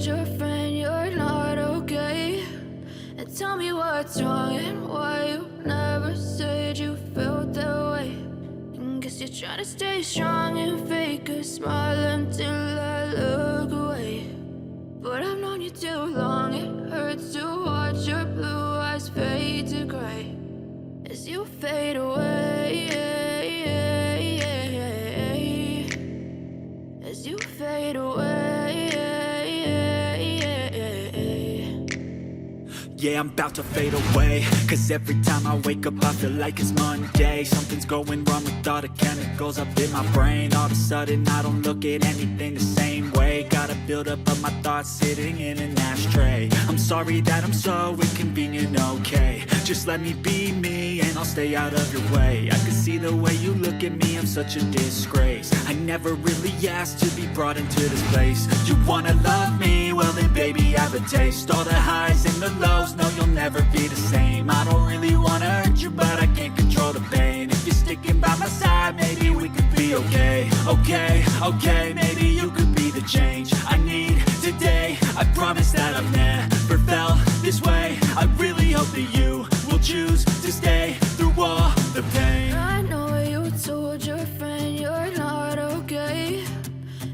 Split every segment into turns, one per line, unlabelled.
told your friend you're not okay? And tell me what's wrong and why you never said you felt that way. And guess you're trying to stay strong and fake a smile until I look away. But I've known you too long, it hurts to watch your blue eyes fade to gray as you fade away, as you fade away.
Yeah, I'm about to fade away, cause every time I wake up I feel like it's Monday. Something's going wrong with all the chemicals up in my brain. All of a sudden I don't look at anything the same way. Got a buildup of my thoughts sitting in an ashtray. I'm sorry that I'm so inconvenient, okay? Just let me be me and I'll stay out of your way. I can see the way you look at me, I'm such a disgrace. I never really asked to be brought into this place. You wanna love me? Well then baby I have a taste. All the highs and the lows, no you'll never be the same. I don't really wanna hurt you but I can't control the pain. If you're sticking by my side maybe we could be okay. Okay, maybe you could be the change I need today. I promise that I've never felt this way. I really hope that you will choose to stay through all the pain.
I know you told your friend you're not okay.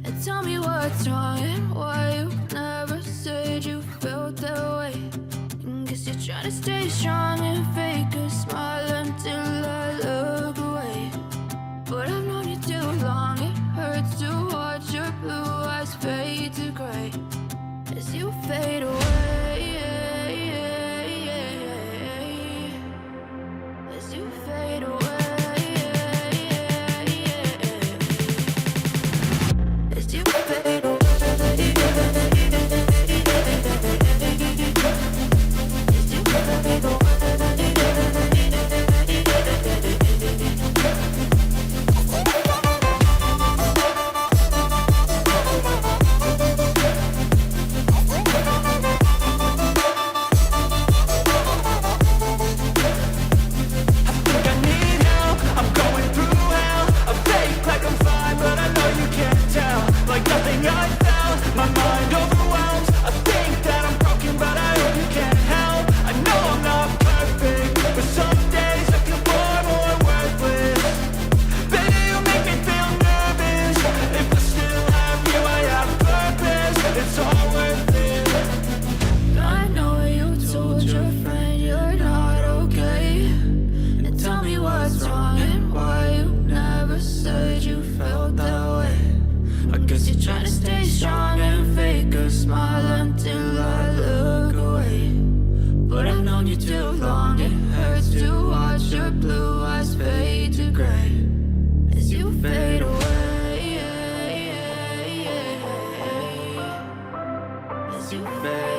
And tell me what's wrong and why you never said you felt that way. And guess you're trying to stay strong and fake a smile until I look away. But I've known you too long, it hurts to watch your blue eyes fade to gray as you fade away, as you fade away, as you fade away, as you fade away. As you fade